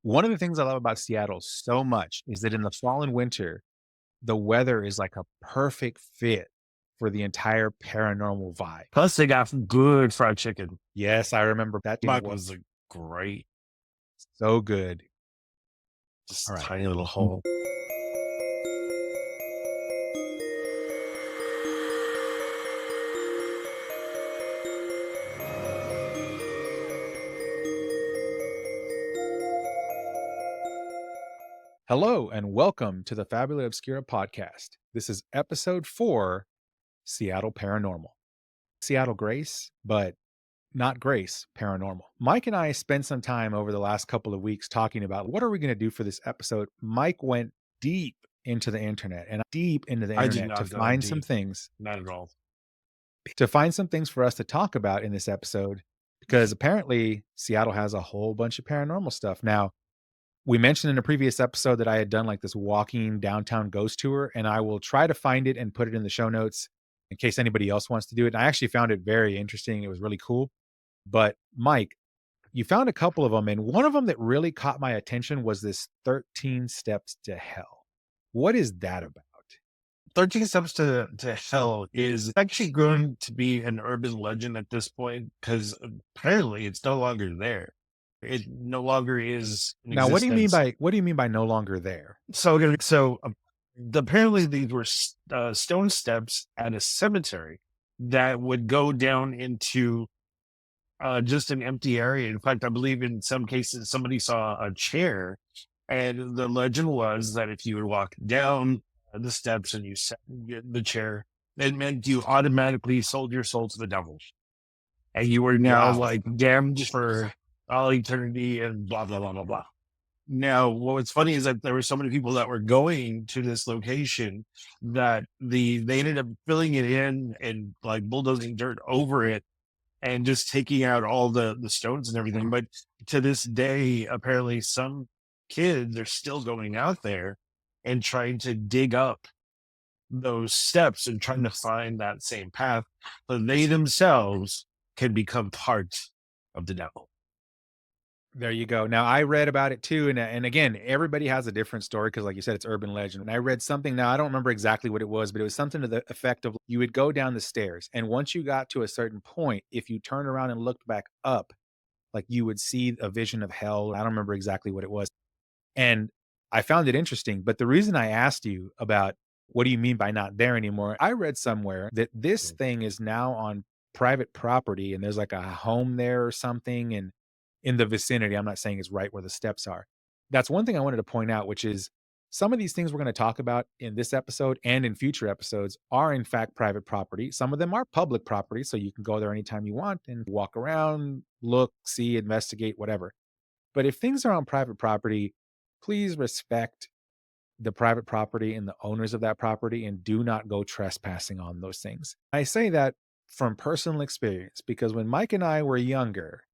One of the things I love about Seattle so much is that in the fall and winter, the weather is like a perfect fit for the entire paranormal vibe. Plus, they got some good fried chicken. Yes, I remember that thing Mine was was like great, so good. All just right. tiny little hole. Hello and welcome to the Fabula Obscura podcast. This is episode 4, Seattle Paranormal. Seattle Grace, but not Grace Paranormal. Mike and I spent some time over the last couple of weeks talking about what are we going to do for this episode. Mike went deep into the internet and deep into the I did internet not go that deep, not at all. to find some things for us to talk about in this episode because apparently Seattle has a whole bunch of paranormal stuff. Now, we mentioned in a previous episode that I had done like this walking downtown ghost tour, and I will try to find it and put it in the show notes in case anybody else wants to do it. And I actually found it very interesting. It was really cool. But Mike, you found a couple of them, and one of them that really caught my attention was this 13 Steps to Hell. What is that about? 13 Steps to Hell is actually going to be an urban legend at this point because apparently it's no longer there. It no longer is in Now, existence. what do you mean by no longer there? Apparently these were stone steps at a cemetery that would go down into just an empty area. In fact, I believe in some cases somebody saw a chair, and the legend was that if you would walk down the steps and you sat in the chair, it meant you automatically sold your soul to the devil, and you were now Wow. like damned for all eternity and blah blah blah blah blah. Now, what's funny is that there were so many people that were going to this location that they ended up filling it in and like bulldozing dirt over it and just taking out all the stones and everything. But to this day, apparently some kids are still going out there and trying to dig up those steps and trying to find that same path so they themselves can become part of the devil. There you go. Now I read about it too, and again, everybody has a different story because, like you said, it's urban legend. And I read something. Now I don't remember exactly what it was, but it was something to the effect of you would go down the stairs, and once you got to a certain point, if you turned around and looked back up, like you would see a vision of hell. I don't remember exactly what it was, and I found it interesting. But the reason I asked you about what do you mean by not there anymore, I read somewhere that this thing is now on private property, and there's like a home there or something, and in the vicinity. I'm not saying it's right where the steps are. That's one thing I wanted to point out, which is some of these things we're going to talk about in this episode and in future episodes are in fact private property. Some of them are public property, so you can go there anytime you want and walk around, look, see, investigate, whatever. But if things are on private property, please respect the private property and the owners of that property and do not go trespassing on those things. I say that from personal experience because when Mike and I were younger,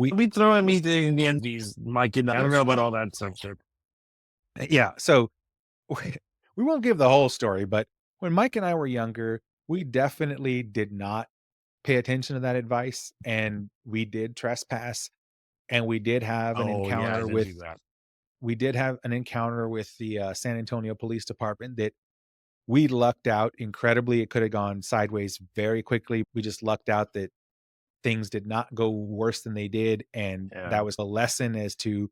we We throw anything in the end these Mike and I don't know about all that stuff. yeah, so we won't give the whole story, but when Mike and I were younger, we definitely did not pay attention to that advice, and we did trespass, and Oh yeah, I did do that. we did have an encounter with the, San Antonio Police Department that we lucked out incredibly. It could have gone sideways very quickly. We just lucked out that things did not go worse than they did, and Yeah. that was a lesson as to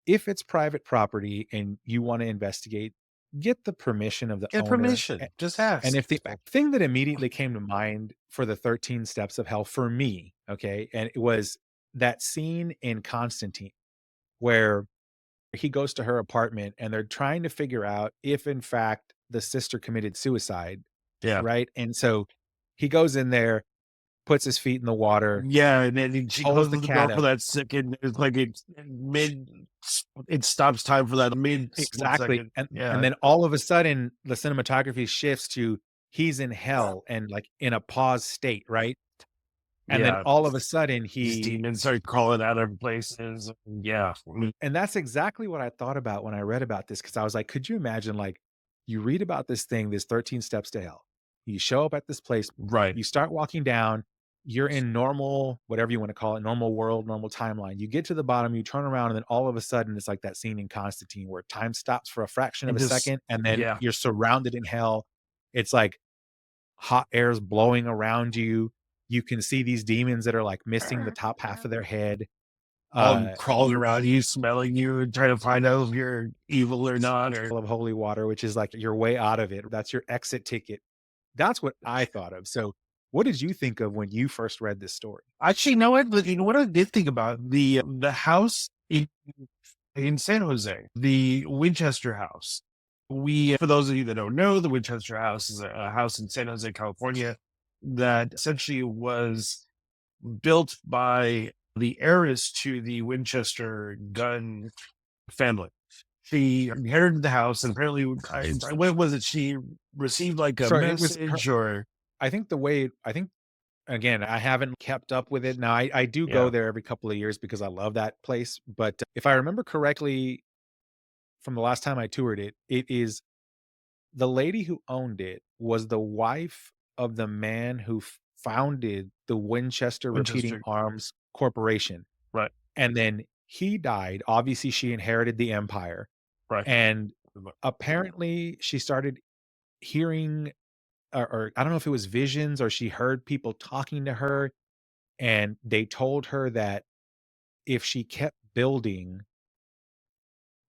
if it's private property and you wanna investigate, get the permission of the Get owner, permission. Just and ask. if the thing that immediately came to mind for the 13 Steps of Hell for me, okay, and it was that scene in Constantine where he goes to her apartment and they're trying to figure out if, in fact, the sister committed suicide, Yeah. right? And so he goes in there, puts his feet in the water, Yeah, and then she pulls closes the the door cat for up. that second. It's like it's mid. It stops time for that mid split Exactly, second. and Yeah, then all of a sudden, the cinematography shifts to he's in hell and, like, in a paused state, right? And then yeah. all of a sudden, These demons start crawling out of places. Yeah, and that's exactly what I thought about when I read about this, because I was like, could you imagine, like, you read about this thing, this 13 Steps to Hell. You show up at this place, right. you start walking down, you're in normal, whatever you wanna call it, normal world, normal timeline. You get to the bottom, you turn around, and then all of a sudden, it's like that scene in Constantine where time stops for a fraction of It a just second, and then yeah. you're surrounded in hell. It's like hot air's blowing around you. You can see these demons that are, like, missing the top half of their head. All crawling You around you, smelling you, and trying to find out if you're evil or not, or of holy water, which is like your way out of it. That's your exit ticket. That's what I thought of. So, what did you think of when you first read this story? actually, you know what I did think about? The house in San Jose, the Winchester House. For those of you that don't know, the Winchester House is a house in San Jose, California, that essentially was built by the heiress to the Winchester gun family. She inherited the house, and apparently, what was it? She received like a So it was her. message, or I think again, I haven't kept up with it. Now, I do go yeah, there every couple of years because I love that place. But if I remember correctly from the last time I toured it, it is the lady who owned it was the wife of the man who founded the Winchester Repeating Winchester, Arms Corporation. right, And then he died. Obviously, she inherited the empire. right. And apparently, she started hearing, or I don't know if it was visions or she heard people talking to her. And they told her that if she kept building,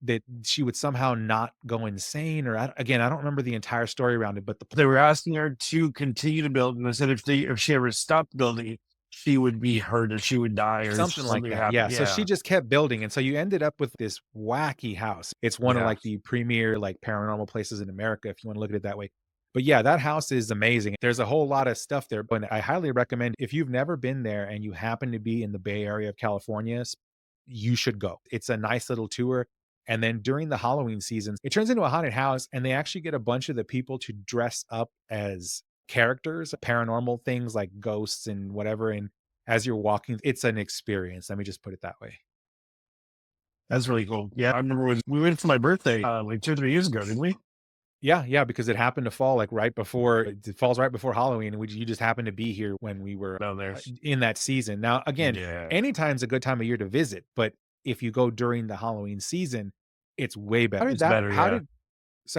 that she would somehow not go insane. Or again, I don't remember the entire story around it, but the They were asking her to continue to build, and they said if she ever stopped building, she would be hurt, or she would die, or something like something would that, happen. yeah, so she Yeah, just kept building, and so you ended up with this wacky house. It's one of, yeah. like, the premier, like, paranormal places in America, if you wanna look at it that way. But, yeah, that house is amazing. There's a whole lot of stuff there, but I highly recommend if you've never been there and you happen to be in the Bay Area of California, you should go. It's a nice little tour, and then during the Halloween season, it turns into a haunted house, and they actually get a bunch of the people to dress up as characters, paranormal things like ghosts and whatever, and as you're walking, it's an experience, let me just put it that way. That's really cool. Yeah, I remember when we went for my birthday, like 2 or 3 years ago, didn't we? Yeah, yeah, because it happened to fall, like, right before it falls right before Halloween, and you just happened to be here when we were, Down there. in that season. Now, again, Yeah. anytime's a good time of year to visit, but if you go during the Halloween season, it's way better. It's better, yeah.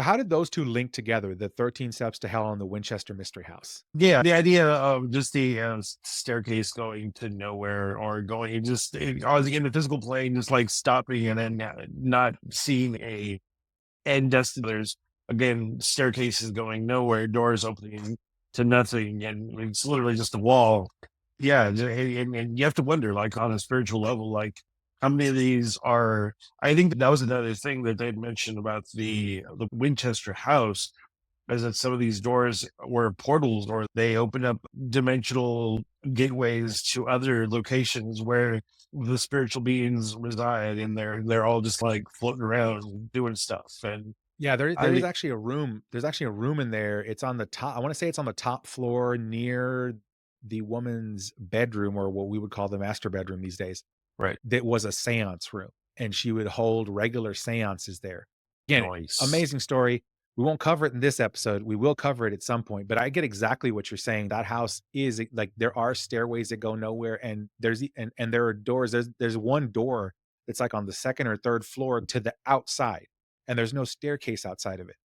How did those 2 link together, the 13 Steps to Hell and the Winchester Mystery House? Yeah, the idea of just the, staircase going to nowhere, or going I was in the physical plane, just, like, stopping and then, not seeing a end destination. There's, again, staircases going nowhere, doors opening to nothing, and it's literally just a wall. Yeah, and you have to wonder, like, on a spiritual level, like, how many of these are I think that was another thing that they'd mentioned about the Winchester house, is that some of these doors were portals, or they open up dimensional gateways to other locations where the spiritual beings reside, and they're all just, like, floating around doing stuff, and Yeah, I there is think actually a room. There's actually a room in there. It's on the top. I want to say it's on the top floor near the woman's bedroom, or what we would call the master bedroom these days. right. That was a seance room, and she would hold regular seances there. Again, Noise. amazing story. We won't cover it in this episode. We will cover it at some point, but I get exactly what you're saying. That house is like there are stairways that go nowhere, and and there are doors. There's one door that's like on the second or third floor to the outside, and there's no staircase outside of it.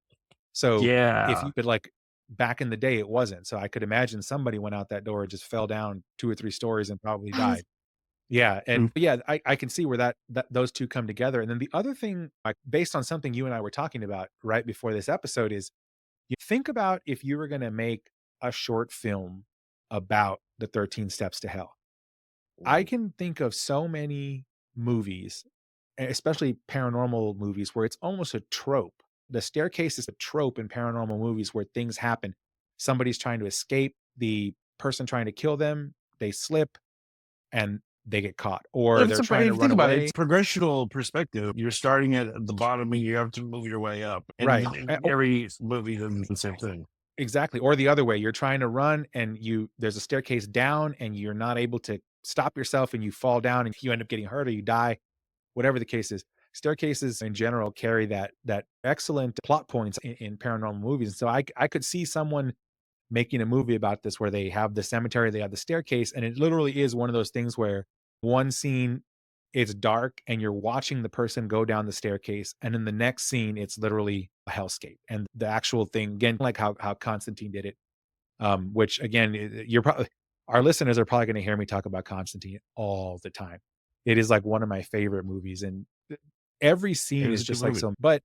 So if Yeah. you could like back in the day, it wasn't. So I could imagine somebody went out that door, just fell down 2 or 3 stories, and probably died. Yeah, and Mm, yeah, I can see where that those 2 come together, and then the other thing, like, based on something you and I were talking about right before this episode is, you think about if you were gonna make a short film about the 13 Steps to Hell. I mm. can think of so many movies, especially paranormal movies, where it's almost a trope. The staircase is a trope in paranormal movies where things happen. Somebody's trying to escape, the person trying to kill them, they slip, and they get caught, or If they're trying to you run think about it, away. it's progressional perspective. You're starting at the bottom, and you have to move your way up, and Right. in every movie does the same thing. Exactly, or the other way, you're trying to run and there's a staircase down and you're not able to stop yourself and you fall down and you end up getting hurt or you die, whatever the case is. Staircases in general carry that excellent plot points in paranormal movies, and so I could see someone making a movie about this where they have the cemetery, they have the staircase, and it literally is one of those things where one scene it's dark and you're watching the person go down the staircase, and in the next scene it's literally a hellscape. And the actual thing again, like how Constantine did it, which again, you're probably our listeners are probably going to hear me talk about Constantine all the time. It is like one of my favorite movies, and every It scene was is a good just like movie. so. But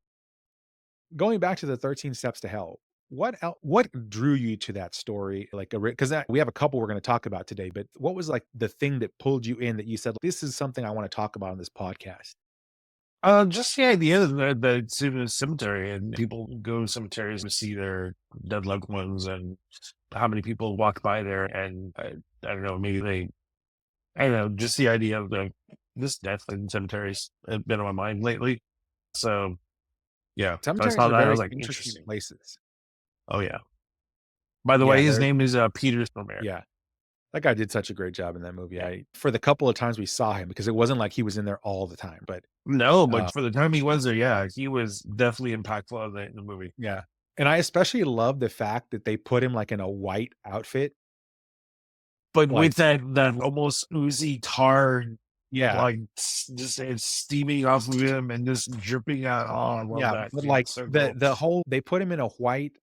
going back to the 13 Steps to Hell, what drew you to that story? Like, because we have a couple we're going to talk about today, but what was like the thing that pulled you in that you said, this is something I want to talk about on this podcast? Just the idea that it's in a cemetery and people go to cemeteries to see their dead loved ones, and how many people walk by there, and I don't know, maybe I don't know, just the idea of this death in cemeteries has been on my mind lately. So yeah, so I Cemeteries saw are that, I very was like, interesting interesting. places. Oh yeah. By the way, Yeah, his they're name is Peter Stormare. yeah. That guy did such a great job in that movie. Yeah. I for the couple of times we saw him, because it wasn't like he was in there all the time, but No, uh, but for the time he was there, yeah, he was definitely impactful in the movie. yeah. And I especially love the fact that they put him like in a white outfit. But Like, with that almost oozy tar, yeah, like just it's steaming off of him and just dripping out. Oh, I love yeah, that. but Yeah, like so cool. the whole they put him in a white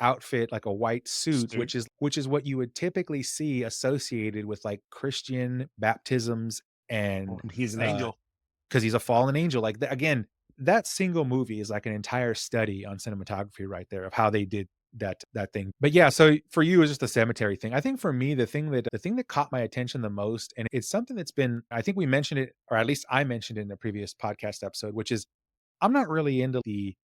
outfit, like a white suit, Dude, which is what you would typically see associated with like Christian baptisms and he's an uh angel. because he's a fallen angel. Like again, that single movie is like an entire study on cinematography right there of how they did that thing. But yeah, so for you it's just the cemetery thing. I think for me the thing that caught my attention the most, and it's something that's been I think we mentioned it, or at least I mentioned it in a previous podcast episode, which is I'm not really into the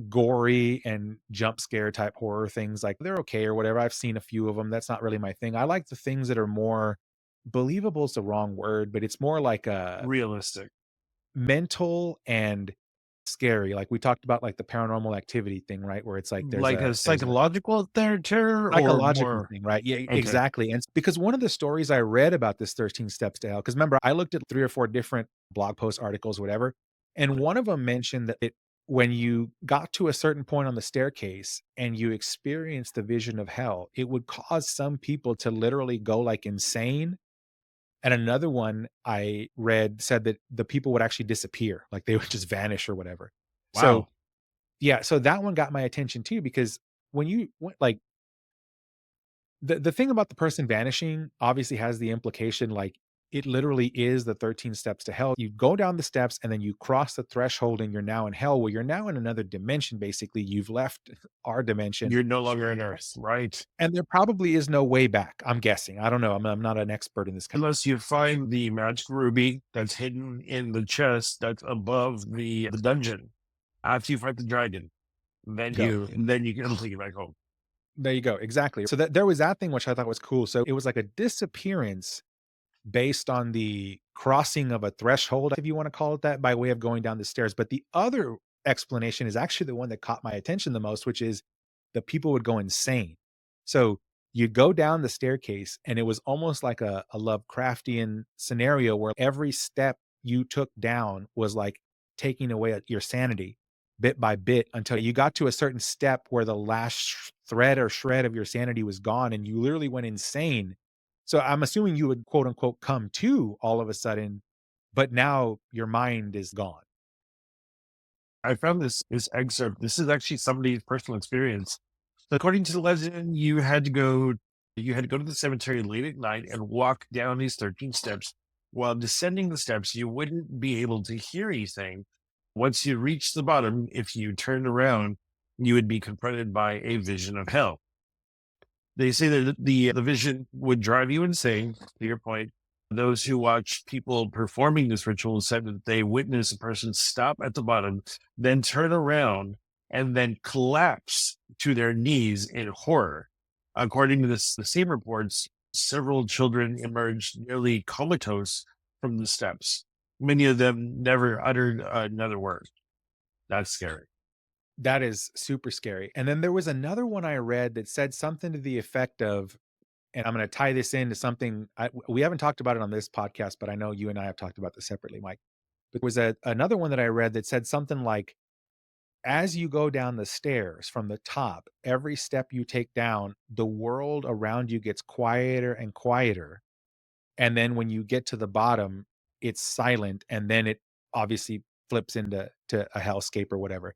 gory and jump scare type horror things. Like they're okay or whatever. I've seen a few of them. That's not really my thing. I like the things that are more believable is the wrong word, but it's more like a Realistic. mental and scary. Like we talked about like the Paranormal Activity thing, right? Where it's like Like a there's a psychological terror or psychological more. thing, right? Yeah, Okay. exactly. And because one of the stories I read about this 13 Steps to Hell, because remember, I looked at 3 or 4 different blog post articles, whatever, and one of them mentioned that when you got to a certain point on the staircase and you experienced the vision of hell, it would cause some people to literally go like insane. And another one I read said that the people would actually disappear, like they would just vanish or whatever. So, Wow. yeah, so that one got my attention too, because when like the thing about the person vanishing obviously has the implication, like, it literally is the 13 steps to hell. You go down the steps and then you cross the threshold and you're now in hell, where you're now in another dimension, basically. You've left our dimension, You're no longer in Earth, right? and there probably is no way back, I'm guessing. I don't know. I'm not an expert in this kind. Unless you find the magic ruby that's hidden in the chest that's above the dungeon. After you fight the dragon, Go. then you can take it back home. There you go, exactly. So that there was that thing which I thought was cool. So it was like a disappearance based on the crossing of a threshold, if you wanna call it that, by way of going down the stairs. But the other explanation is actually the one that caught my attention the most, which is the people would go insane. So you'd go down the staircase, and it was almost like a Lovecraftian scenario where every step you took down was like taking away your sanity bit by bit until you got to a certain step where the last thread or shred of your sanity was gone and you literally went insane. So I'm assuming you would quote unquote come to all of a sudden, but now your mind is gone. I found this excerpt. This is actually somebody's personal experience. So according to the legend, you had to go to the cemetery late at night and walk down these 13 steps. While descending the steps, you wouldn't be able to hear anything. Once you reached the bottom, if you turned around, you would be confronted by a vision of hell. They say that the vision would drive you insane, to your point. Those who watch people performing this ritual said that they witness a person stop at the bottom, then turn around, and then collapse to their knees in horror. According to the same reports, several children emerged nearly comatose from the steps. Many of them never uttered another word. That's scary. That is super scary. And then there was another one I read that said something to the effect of, and I'm going to tie this into something we haven't talked about it on this podcast, but I know you and I have talked about this separately, Mike. But there was another one that I read that said something like as you go down the stairs from the top, every step you take down, the world around you gets quieter and quieter. And then when you get to the bottom, it's silent. And then it obviously flips into a hellscape or whatever.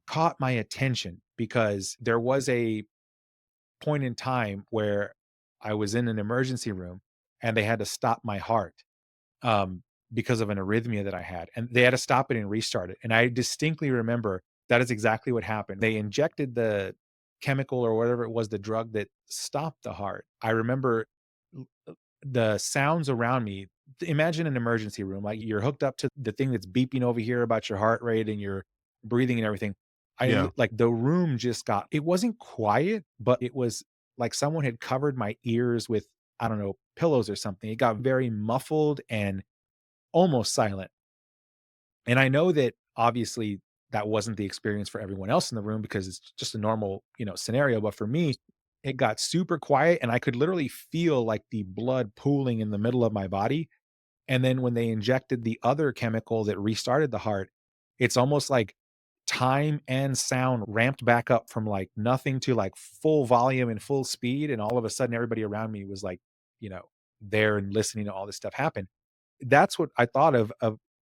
Caught my attention because there was a point in time where I was in an emergency room and they had to stop my heart um, because of an arrhythmia that I had, and they had to stop it and restart it. And I distinctly remember that is exactly what happened. They injected the chemical or whatever it was, the drug that stopped the heart. I remember the sounds around me. Imagine an emergency room, like you're hooked up to the thing that's beeping over here about your heart rate and your breathing and everything. Yeah. Like the room just got, it wasn't quiet, but it was like someone had covered my ears with, I don't know, pillows or something. It got very muffled and almost silent. And I know that obviously that wasn't the experience for everyone else in the room because it's just a normal, scenario. But for me, it got super quiet and I could literally feel like the blood pooling in the middle of my body. And then when they injected the other chemical that restarted the heart, it's almost like time and sound ramped back up from like nothing to like full volume and full speed. And all of a sudden, everybody around me was like, you know, there and listening to all this stuff happen. That's what I thought of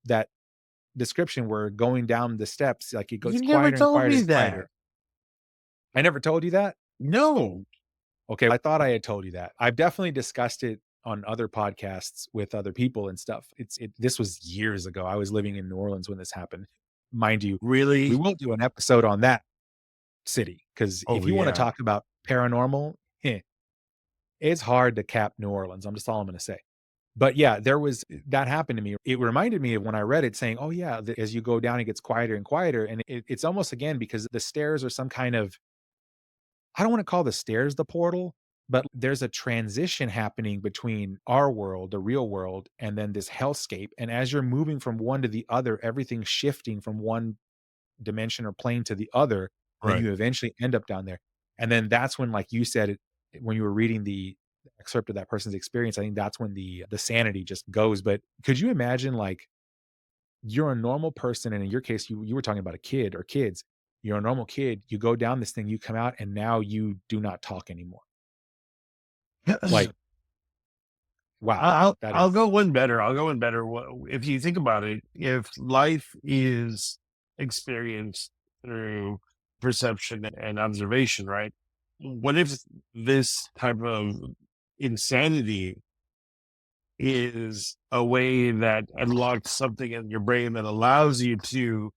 that description where going down the steps, like it You goes never quieter and told quieter me and that. quieter. I never told you that? No. Okay, I thought I had told you that. I've definitely discussed it on other podcasts with other people and stuff. This was years ago. I was living in New Orleans when this happened. Mind you, we Really? will do an episode on that city because if Oh, you want to yeah. talk about paranormal, it's hard to cap New Orleans. I'm just all I'm going to say. But yeah, there was that happened to me. It reminded me of when I read it saying, "Oh yeah, as you go down, it gets quieter and quieter." And it's almost again because the stairs are some kind of, I don't want to call the stairs the portal, but there's a transition happening between our world, the real world, and then this hellscape. And as you're moving from one to the other, everything's shifting from one dimension or plane to the other. Then Right. you eventually end up down there. And then that's when, like you said, when you were reading the excerpt of that person's experience, I think that's when the sanity just goes. But could you imagine, like, you're a normal person, and in your case, you were talking about a kid or kids. You're a normal kid. You go down this thing, you come out, and now you do not talk anymore. Like, wow, that I'll is, go one better. I'll go one better. If you think about it, if life is experienced through perception and observation, right? What if this type of insanity is a way that unlocks something in your brain that allows you to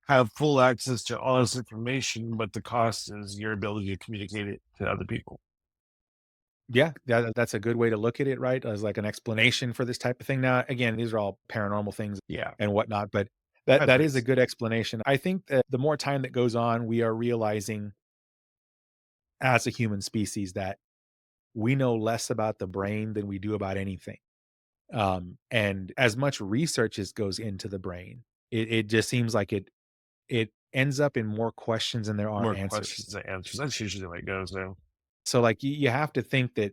have full access to all this information, but the cost is your ability to communicate it to other people. yeah, that's a good way to look at it, right? As like an explanation for this type of thing. Now, again, these are all paranormal things Yeah, and whatnot, but that is a hybrids. good explanation. I think that the more time that goes on, we are realizing as a human species that we know less about the brain than we do about anything. And as much research as goes into the brain, it just seems like it ends up in more questions than there are More answers. questions than answers. That's usually the way it goes now. So like you have to think that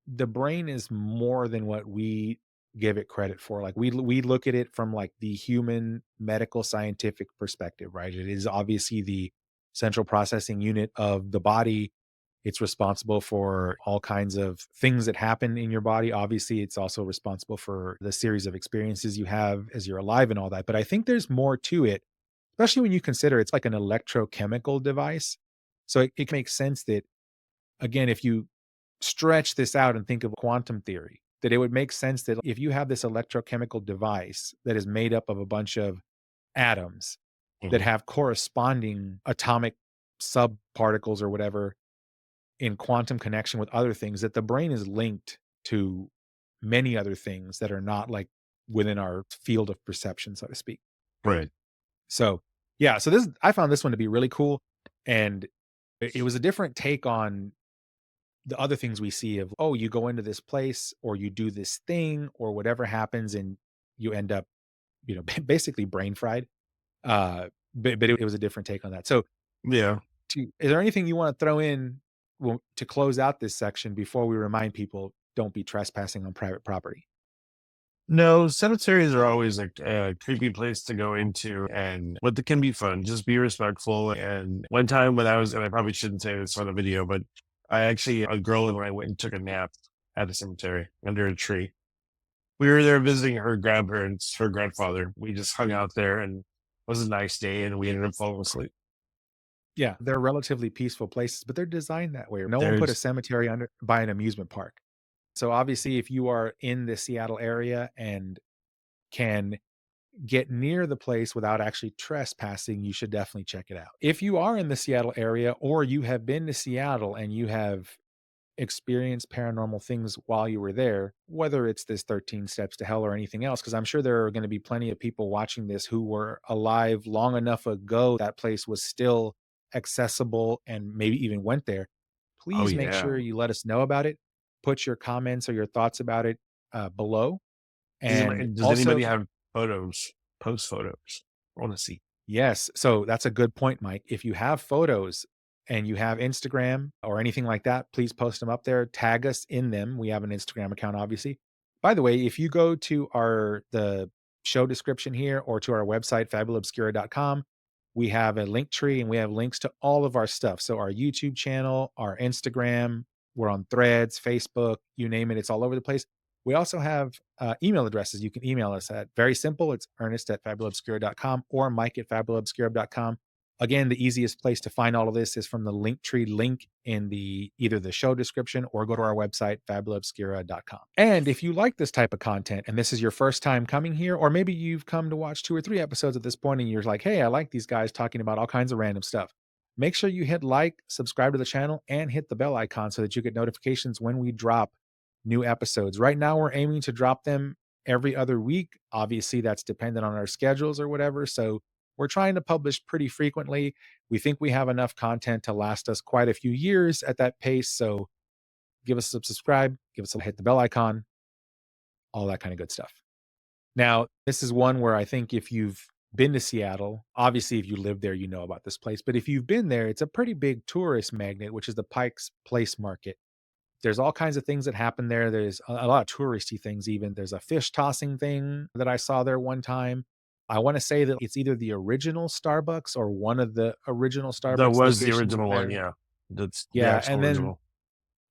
the brain is more than what we give it credit for. Like we look at it from like the human medical scientific perspective, right? It is obviously the central processing unit of the body. It's responsible for all kinds of things that happen in your body. Obviously, it's also responsible for the series of experiences you have as you're alive and all that. But I think there's more to it, especially when you consider it's like an electrochemical device. So it makes sense that, again, if you stretch this out and think of quantum theory, that it would make sense that if you have this electrochemical device that is made up of a bunch of atoms that Mhm. have corresponding atomic subparticles or whatever in quantum connection with other things, that the brain is linked to many other things that are not like within our field of perception, so to speak. Right. So, yeah, so this I found this one to be really cool, and it was a different take on the other things we see of, oh, you go into this place or you do this thing or whatever happens and you end up, basically brain fried. But it was a different take on that. So, Yeah. is there anything you want to throw in to close out this section before we remind people don't be trespassing on private property? No, cemeteries are always like a creepy place to go into, and but they can be fun. Just be respectful. And one time when I was, and I probably shouldn't say this on the video, but I actually, a girl and I went and took a nap at a cemetery under a tree. We were there visiting her grandparents, her grandfather. We just hung out there, and it was a nice day, and we ended up falling asleep. Yeah, they're relatively peaceful places, but they're designed that way. No one put a There's, cemetery under by an amusement park. So obviously, if you are in the Seattle area and can get near the place without actually trespassing, you should definitely check it out. If you are in the Seattle area or you have been to Seattle and you have experienced paranormal things while you were there, whether it's this 13 steps to hell or anything else, because I'm sure there are going to be plenty of people watching this who were alive long enough ago that place was still accessible and maybe even went there. oh Please make yeah. sure you let us know about it. Put your comments or your thoughts about it below. And Does also, anybody have photos? Post photos. I want to see. yes. So that's a good point, Mike. If you have photos and you have Instagram or anything like that, please post them up there. Tag us in them. We have an Instagram account, obviously. By the way, if you go to the show description here or to our website, fabulaobscura.com, we have a link tree and we have links to all of our stuff. So our YouTube channel, our Instagram, we're on Threads, Facebook, you name it, it's all over the place. We also have email addresses. You can email us at very simple. It's Ernest at fabulaobscura.com or Mike at fabulaobscura.com. Again, the easiest place to find all of this is from the link tree link in the either the show description or go to our website, fabulaobscura.com. And if you like this type of content and this is your first time coming here, or maybe you've come to watch 2 or 3 episodes at this point and you're like, hey, I like these guys talking about all kinds of random stuff. Make sure you hit like, subscribe to the channel, and hit the bell icon so that you get notifications when we drop new episodes. Right now, we're aiming to drop them every other week. Obviously, that's dependent on our schedules or whatever. So we're trying to publish pretty frequently. We think we have enough content to last us quite a few years at that pace. So give us a subscribe, give us a hit the bell icon, all that kind of good stuff. Now, this is one where I think if you've been to Seattle, obviously, if you live there, you know about this place. But if you've been there, it's a pretty big tourist magnet, which is the Pike's Place Market. There's all kinds of things that happen there. There's a lot of touristy things even. There's a fish tossing thing that I saw there one time. I wanna say that it's either the original Starbucks or one of the original That Starbucks was the locations original one, there. yeah. That's the Yeah, actual and then original.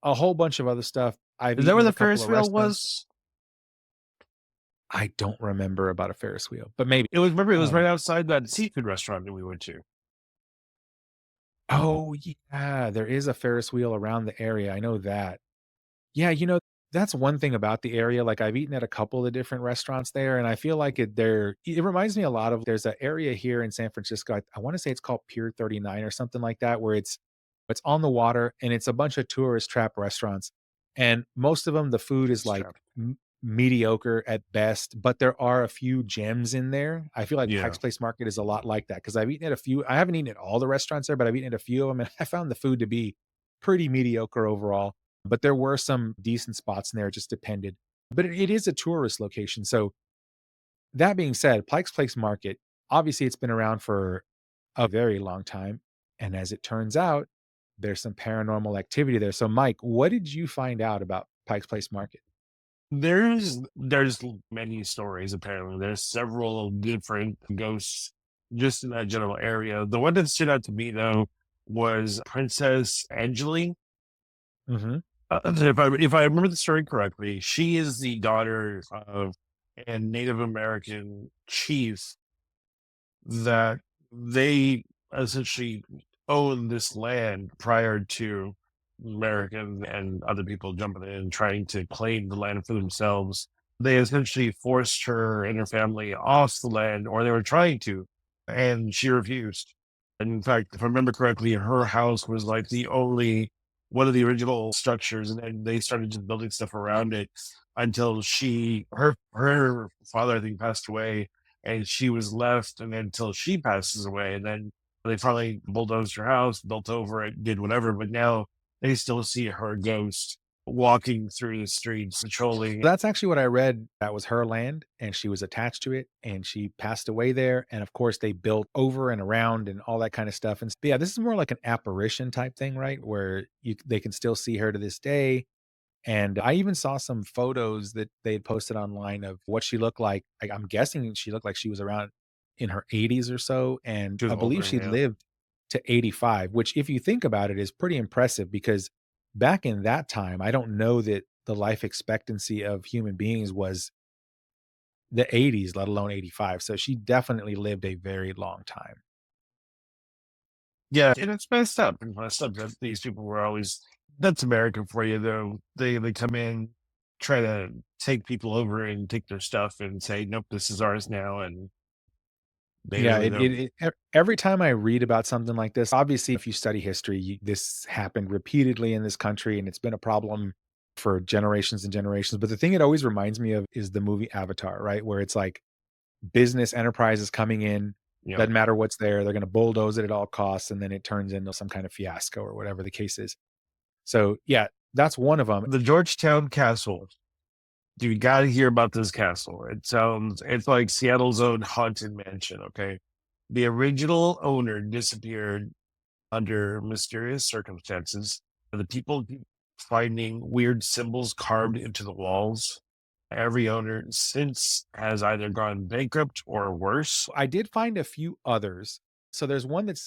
a whole bunch of other stuff. I've Is that eaten where at the a couple Ferris of wheel restaurants. was? I don't remember about a Ferris wheel, but maybe. It was, remember, it was right Um, outside that seafood restaurant that we went to. oh, yeah, there is a Ferris wheel around the area. I know that. Yeah, that's one thing about the area, like, I've eaten at a couple of different restaurants there, and I feel like it reminds me a lot of there's an area here in San Francisco, I wanna say it's called Pier 39 or something like that, where it's on the water, and it's a bunch of tourist trap restaurants, and most of them, the food is, Tourist like, trap. mediocre at best, but there are a few gems in there. I feel like Yeah. Pike's Place Market is a lot like that, because 'cause I've eaten at a few I haven't eaten at all the restaurants there, but I've eaten at a few of them, and I found the food to be pretty mediocre overall. But there were some decent spots in there, it just depended. But it is a tourist location, so that being said, Pike's Place Market, obviously, it's been around for a very long time, and as it turns out, there's some paranormal activity there. So, Mike, what did you find out about Pike's Place Market? There's many stories apparently. There's several different ghosts just in that general area. The one that stood out to me though was Princess Angeli. Mhm. If I remember the story correctly, she is the daughter of a Native American chief that they essentially owned this land prior to Americans and other people jumping in and trying to claim the land for themselves. They essentially forced her and her family off the land, or they were trying to, and she refused. And in fact, if I remember correctly, her house was like the only one of the original structures, and then they started just building stuff around it until her father, I think, passed away, and she was left, and then until she passes away, and then they finally bulldozed her house, built over it, did whatever. But now they still see her ghost walking through the streets, patrolling. That's actually what I read. That was her land, and she was attached to it, and she passed away there, and, of course, they built over and around and all that kinda stuff, and but, yeah, this is more like an apparition type thing, right, where they can still see her to this day, And I even saw some photos that they had posted online of what she looked like. I'm guessing she looked like she was around in her 80s or so, and She was I believe older, she yeah. lived to 85, which if you think about it is pretty impressive because back in that time, I don't know that the life expectancy of human beings was the 80s, let alone 85. So she definitely lived a very long time. Yeah, and it's messed up. It's messed up that these people were always that's American for you though. They come in, try to take people over and take their stuff and say, "Nope, this is ours now," and they Yeah, really don't. every time I read about something like this, obviously, if you study history, this happened repeatedly in this country, and it's been a problem for generations and generations. But the thing it always reminds me of is the movie Avatar, right? Where it's like business enterprises coming in, Yep. doesn't matter what's there, they're going to bulldoze it at all costs, and then it turns into some kind of fiasco or whatever the case is. So, yeah, that's one of them. The Georgetown Castle. You got to hear about this castle. It's like Seattle's own haunted mansion. Okay, the original owner disappeared under mysterious circumstances. The people keep finding weird symbols carved into the walls. Every owner since has either gone bankrupt or worse. I did find a few others. So there's one it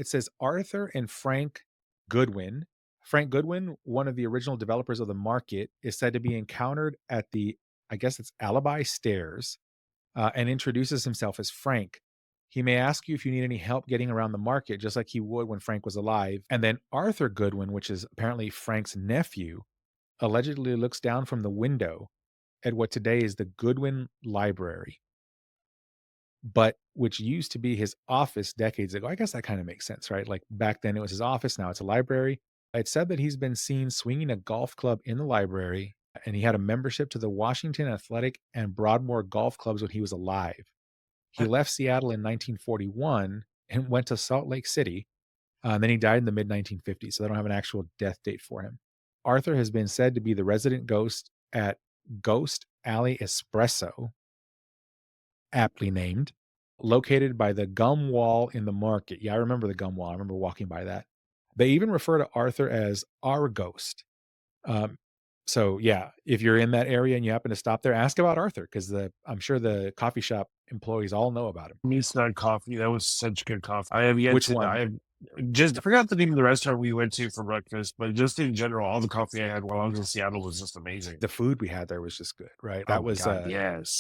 says Arthur and Frank Goodwin. Frank Goodwin, one of the original developers of the market, is said to be encountered at the, I guess it's Alibi Stairs, and introduces himself as Frank. He may ask you if you need any help getting around the market, just like he would when Frank was alive. And then Arthur Goodwin, which is apparently Frank's nephew, allegedly looks down from the window at what today is the Goodwin Library, but which used to be his office decades ago. I guess that kind of makes sense, right? Like back then it was his office, now it's a library. It said that he's been seen swinging a golf club in the library, and he had a membership to the Washington Athletic and Broadmoor golf clubs when he was alive. He left Seattle in 1941 and went to Salt Lake City. And then he died in the mid 1950s. So they don't have an actual death date for him. Arthur has been said to be the resident ghost at Ghost Alley Espresso, aptly named, located by the gum wall in the market. Yeah, I remember the gum wall. I remember walking by that. They even refer to Arthur as our ghost. Um, so yeah, if you're in that area and you happen to stop there, ask about Arthur because the I'm sure the coffee shop employees all know about him. Meat Snug coffee. That was such good coffee. I have yet Which to. I one? have just I forgot the name of the restaurant we went to for breakfast, but just in general, all the coffee I had while I was in Seattle was just amazing. The food we had there was just good, right? Oh my god,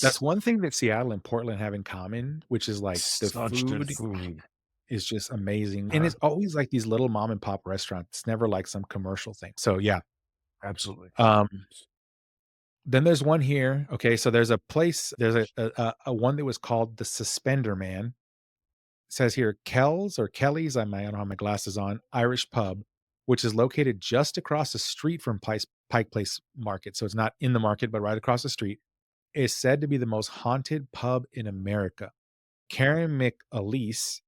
That's yes, one thing that Seattle and Portland have in common, which is like the such good food food. is just amazing. And Uh, it's always like these little mom and pop restaurants. It's never like some commercial thing. So yeah. Absolutely. Um, then there's one here. Okay, so there's a place, there's a one that was called the Suspender Man. It says here Kells or Kelly's, I don't have my glasses on, Irish pub, which is located just across the street from Pike Place Market. So it's not in the market, but right across the street, is said to be the most haunted pub in America. Karen McAleese,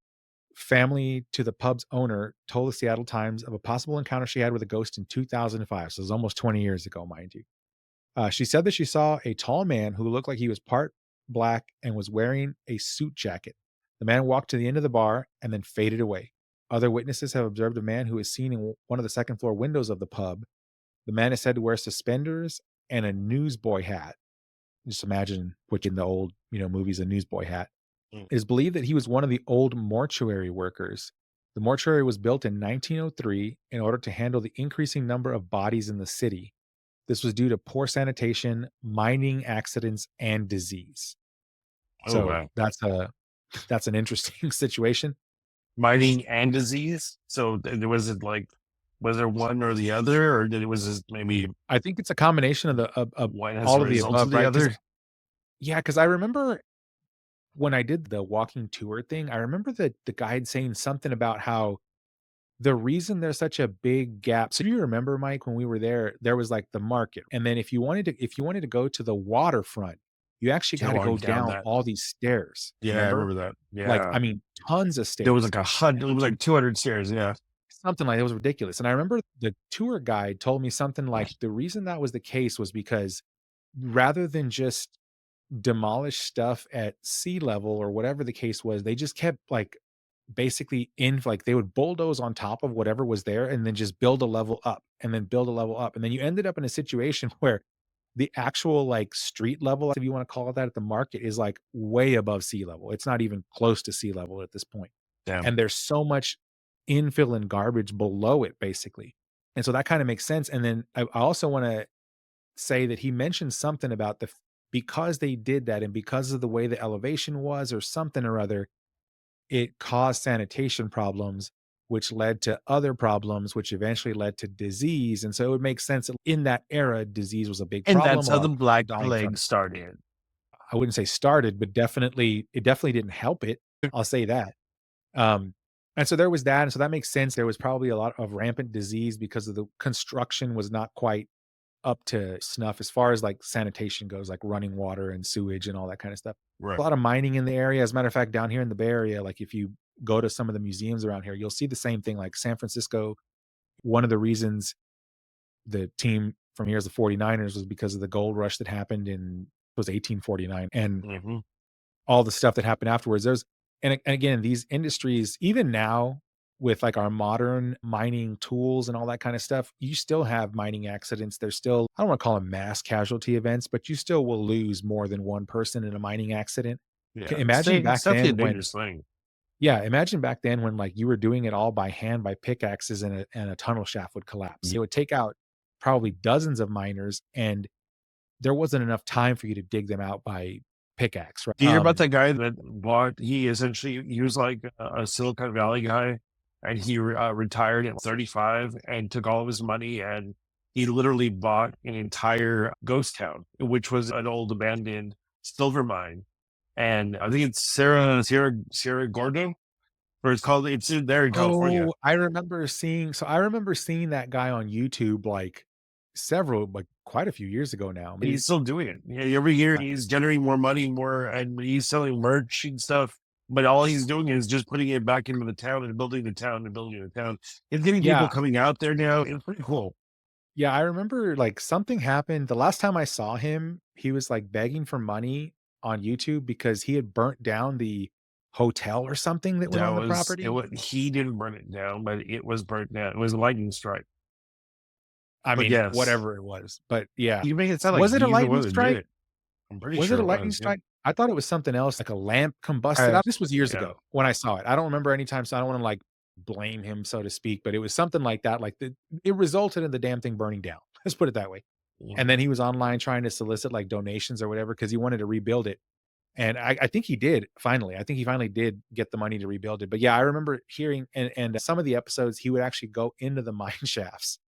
family to the pub's owner, told the Seattle Times of a possible encounter she had with a ghost in 2005. So it was almost 20 years ago, mind you. She said that she saw a tall man who looked like he was part black and was wearing a suit jacket. The man walked to the end of the bar and then faded away. Other witnesses have observed a man who is seen in one of the second floor windows of the pub. The man is said to wear suspenders and a newsboy hat. Just imagine which in the old, movies, a newsboy hat. Mm. It is believed that he was one of the old mortuary workers. The mortuary was built in 1903 in order to handle the increasing number of bodies in the city. This was due to poor sanitation, mining accidents, and disease. Oh So wow, that's an interesting situation. mining and disease. So was it like was there one or the other, or did it was this maybe I think it's a combination of of one as a all of the result of above, the right? Because other? yeah, because I remember when I did the walking tour thing, I remember that the guide saying something about how the reason there's such a big gap. So if you remember, Mike, when we were there, there was like the market. And then if you wanted to go to the waterfront, you actually Yeah, got to go walking down down that. all these stairs. Yeah, I Remember? remember that. Like, Yeah, I mean, tons of there was stairs. like 100. It was like 200 stairs. Yeah. Something like that was ridiculous. And I remember the tour guide told me something like the reason that was the case was because rather than just demolish stuff at sea level or whatever the case was, they just kept like basically in like they would bulldoze on top of whatever was there and then just build a level up and then build a level up. And then you ended up in a situation where the actual like street level, if you want to call it that, at the market is like way above sea level. It's not even close to sea level at this point. Damn. And there's so much infill and garbage below it, basically. And so that kind of makes sense. And then I also want to say that he mentioned something about because they did that and because of the way the elevation was or something or other, it caused sanitation problems, which led to other problems, which eventually led to disease. And so it would make sense that in that era, disease was a big And problem. that's A how lot the of people were Black dying from Plague it. started. I wouldn't say started, but it definitely didn't help it. I'll say that. Um, and so there was that. And so that makes sense. There was probably a lot of rampant disease because of the construction was not quite up to snuff as far as like sanitation goes, like running water and sewage and all that kind of stuff. A Right. lot of mining in the area. As a matter of fact, down here in the Bay Area, like if you go to some of the museums around here, you'll see the same thing. Like San Francisco, one of the reasons the team from here is the 49ers was because of the gold rush that happened in it was 1849 and Mhm. all the stuff that happened afterwards. And again, these industries, even now with like our modern mining tools and all that kind of stuff, you still have mining accidents. There's still, I don't want to call them mass casualty events, but you still will lose more than one person in a mining accident. Yeah. Imagine It's back definitely a then when, dangerous thing. yeah, imagine back then when like you were doing it all by hand by pickaxes and a tunnel shaft would collapse. Ye It would take out probably dozens of miners and there wasn't enough time for you to dig them out by pickaxe, right? Do you hear about that guy that bought he was like a Silicon Valley guy, and retired at 35 and took all of his money, and he literally bought an entire ghost town, which was an old abandoned silver mine. And I think it's Sierra Gordo, or it's in there in California. Oh, I remember seeing that guy on YouTube, like, quite a few years ago now. And Maybe he's still doing it. Yeah, every year he's generating more money, and he's selling merch and stuff. But all he's doing is just putting it back into the town and building the town and building the town. It's getting people yeah, coming out there now. It's pretty cool. yeah, I remember, like, something happened the last time I saw him, he was, like, begging for money on YouTube because he had burnt down the hotel or something that was That on the was it. property. Was He didn't burn it down, but it was burnt down. It was a lightning strike. I But mean, yes, whatever it was, but yeah. you make it sound like Was it a he's the lightning one that did strike? it. I'm pretty Was it sure a it lightning was. Yeah. strike? I thought it was something else, like a lamp combusted I, out. This was years yeah. ago when I saw it. I don't remember any time, so I don't wanna, like, blame him, so to speak, but it was something like that, like, it resulted in the damn thing burning down. Let's put it that way. And Mhm. then he was online trying to solicit, like, donations or whatever because he wanted to rebuild it, and I think he did finally. I think he finally did get the money to rebuild it, but yeah, I remember hearing and some of the episodes, he would actually go into the mine shafts,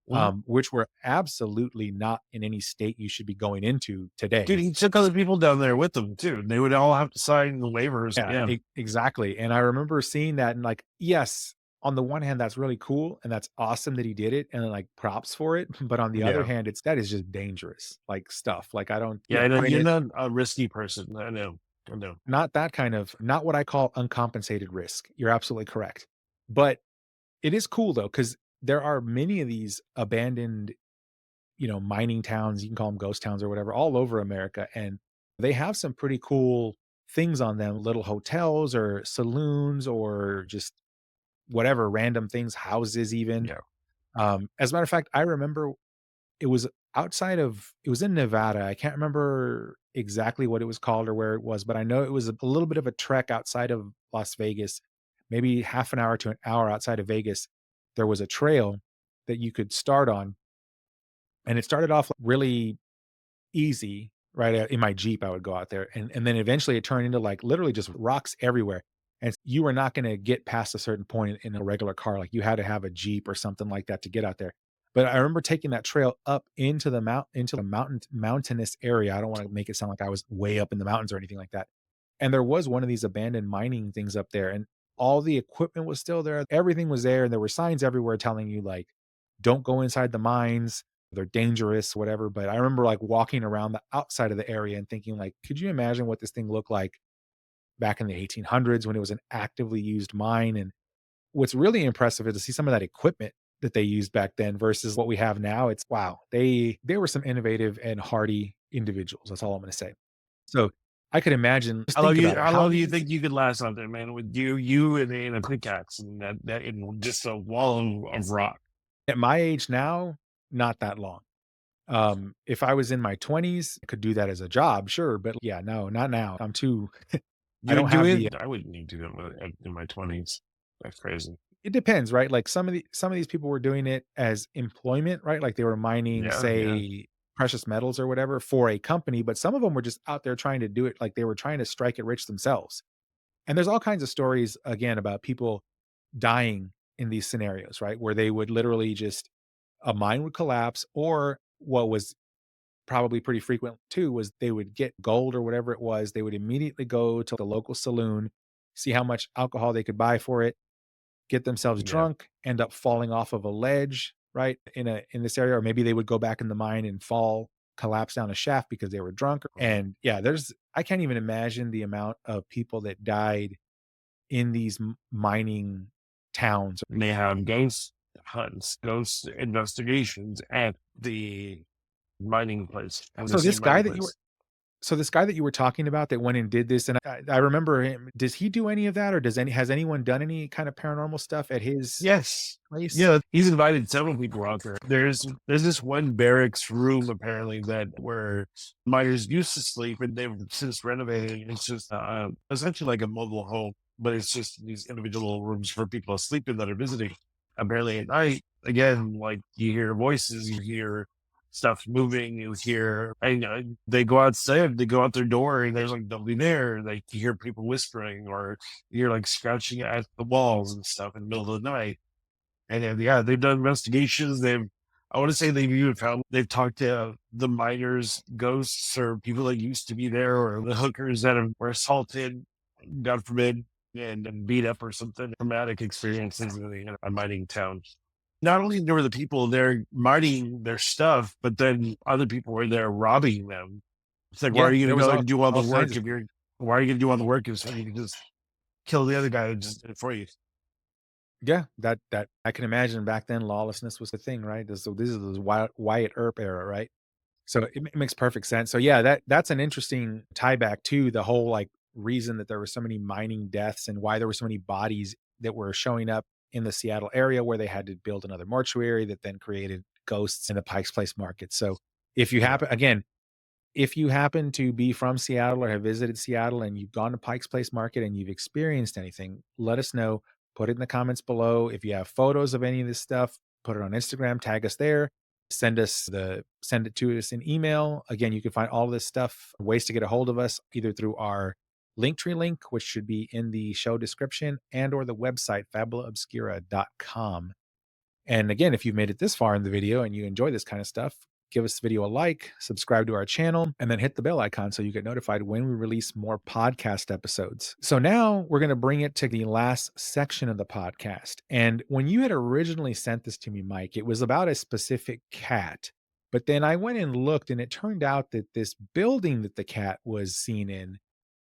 Mhm. which were absolutely not in any state you should be going into Dude, today. he took other people down there with him too. They would all have to sign the waivers. Yeah, Yeah. exactly, and I remember seeing that and, like, yes, on the one hand, that's really cool, and that's awesome that he did it, and, like, props for it, but on the other Yeah. hand, that is just dangerous, like, stuff, like, I don't Yeah, yeah, I know you're granted, not a risky person. I know. I know. not that kind of not what I call uncompensated risk, you're absolutely correct, but it is cool, though, because there are many of these abandoned, mining towns, you can call them ghost towns or whatever, all over America, and they have some pretty cool things on them, little hotels or saloons or just whatever random things, houses even. Yeah. As a matter of fact, I remember it was in Nevada. I can't remember exactly what it was called or where it was, but I know it was a little bit of a trek outside of Las Vegas, maybe half an hour to an hour outside of Vegas. There was a trail that you could start on, and it started off really easy, right, in my Jeep, I would go out there, and then eventually it turned into, like, literally just rocks everywhere, and you were not gonna get past a certain point in a regular car, like, you had to have a Jeep or something like that to get out there, but I remember taking that trail up into the mountainous area. I don't wanna make it sound like I was way up in the mountains or anything like that, and there was one of these abandoned mining things up there, and all the equipment was still there, everything was there, and there were signs everywhere telling you, like, "Don't go inside the mines, they're dangerous," whatever, but I remember, like, walking around the outside of the area and thinking, like, "Could you imagine what this thing looked like back in the 1800s when it was an actively used mine?" And what's really impressive is to see some of that equipment that they used back then versus what we have now. It's wow, they were some innovative and hardy individuals, that's all I'm gonna say. So I could imagine, just think about it. How How long do you many think you could last out there, man? With you and a pickaxe and that in just a wall of rock. at my age now, not that long. If I was in my 20s, I could do that as a job, sure, but yeah, no, not now. I'm too I You don't would do have the it? I wouldn't need to do it in my 20s. That's crazy. it depends, right? Like some of these people were doing it as employment, right? Like they were mining, Yeah, yeah, say, precious metals or whatever for a company, but some of them were just out there trying to do it like they were trying to strike it rich themselves. And there's all kinds of stories again about people dying in these scenarios, right? Where they would literally just a mine would collapse, or what was probably pretty frequent too was they would get gold or whatever it was. They would immediately go to the local saloon, see how much alcohol they could buy for it, get themselves yeah. drunk, end up falling off of a ledge, right? In this area, or maybe they would go back in the mine and fall, collapse down a shaft because they were drunk. Mhm. And yeah, there's I can't even imagine the amount of people that died in these mining towns. And they have ghost hunts, ghost investigations at the mining place, at the So same this guy mining that you place. So this guy that you were talking about that went and did this, and I remember him. Does he do any of that, or has anyone done any kind of paranormal stuff at his Yes. place? Yeah, he's invited several people out there. There's this one barracks room apparently that where miners used to sleep, and they've since renovated. It's just essentially like a mobile home, but it's just these individual rooms for people to sleep in that are visiting. Apparently at night, again, like you hear voices, you hear stuff moving, you hear, and they go outside, they go out their door, and there's like nobody there. Like you hear people whispering, or you're like scratching at the walls and stuff in the middle of the night. And then, yeah, they've done investigations. I want to say they've even found, they've talked to the miners' ghosts or people that used to be there, or the hookers that were assaulted, God forbid, and beat up or something. Traumatic experiences in a mining town. Not only were the people there mining their stuff, but then other people were there robbing them. It's like, why are Yeah, you there going to was go and do all the all kinds work of if you're, why are you going to do all the work if you can just kill the other guy who just did it for you? yeah. That I can imagine back then lawlessness was the thing, right? So this is the Wyatt Earp era, right? So it makes perfect sense. So yeah, that's an interesting tie back to the whole like reason that there were so many mining deaths and why there were so many bodies that were showing up in the Seattle area where they had to build another mortuary that then created ghosts in the Pike's Place market. So if you Yeah. happen again, if you happen to be from Seattle or have visited Seattle and you've gone to Pike's Place Market and you've experienced anything, let us know. Put it in the comments below. If you have photos of any of this stuff, put it on Instagram, tag us there. Send it to us in email. Again, you can find all this stuff, ways to get a hold of us, either through our Linktree link, which should be in the show description, and or the website fabulaobscura.com. And again, if you've made it this far in the video and you enjoy this kind of stuff, give this video a like, subscribe to our channel, and then hit the bell icon so you get notified when we release more podcast episodes. So now we're going to bring it to the last section of the podcast. And when you had originally sent this to me, Mike, it was about a specific cat. But then I went and looked, and it turned out that this building that the cat was seen in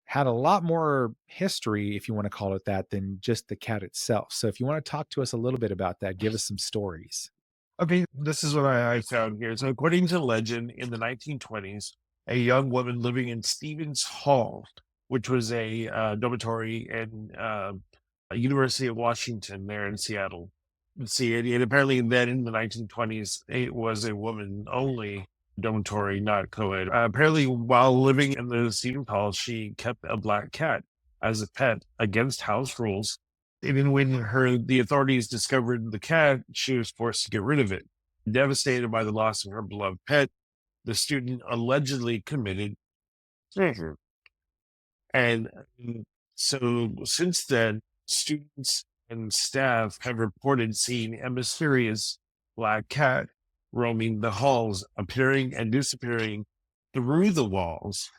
had a lot more history, if you want to call it that, than just the cat itself. So if you want to talk to us a little bit about that, give us some stories. Okay, this is what I found here. So, according to legend, in the 1920s, a young woman living in Stevens Hall, which was a dormitory in University of Washington there in Seattle. Let's see, and apparently then in the 1920s, it was a woman only dormitory, not co-ed. Apparently, while living in the Stevens Hall, she kept a black cat as a pet against house rules. Even when the authorities discovered the cat, she was forced to get rid of it. Devastated by the loss of her beloved pet, the student allegedly committed suicide. And so since then, students and staff have reported seeing a mysterious black cat roaming the halls, appearing and disappearing through the walls,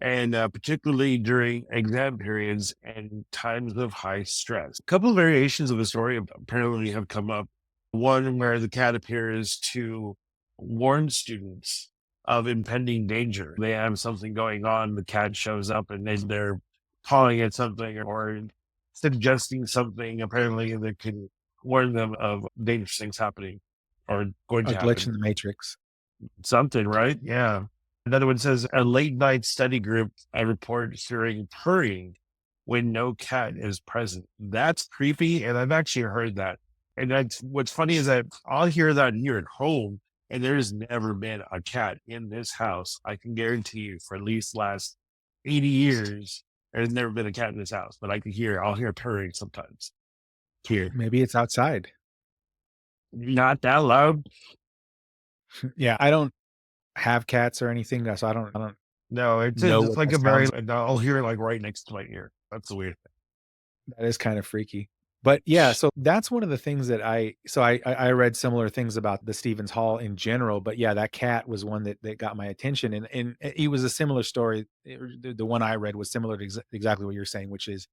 and particularly during exam periods and times of high stress. A couple of variations of the story apparently have come up. One where the cat appears to warn students of impending danger. They have something going on, the cat shows up and they're calling at something or suggesting something apparently that can warn them of dangerous things happening or going A to glitch happen. in the matrix. Something, right? Yeah. Another one says a late night study group I report hearing purring when no cat is present. That's creepy, and I've actually heard that. And that's what's funny is that I'll hear that here at home, and there's never been a cat in this house. I can guarantee you for at least last 80 years, there's never been a cat in this house. But I'll hear purring sometimes here. Maybe it's outside. Not that loud. Yeah, I don't have cats or anything, so I don't No, know it's what like that a very, sounds. and I'll hear it like right next to my ear. That's the weird That is kind of freaky. But yeah, so that's one of the things that I read similar things about the Stevens Hall in general, but yeah, that cat was one that got my attention, and it was a similar story. The one I read was similar to exactly what you're saying, which is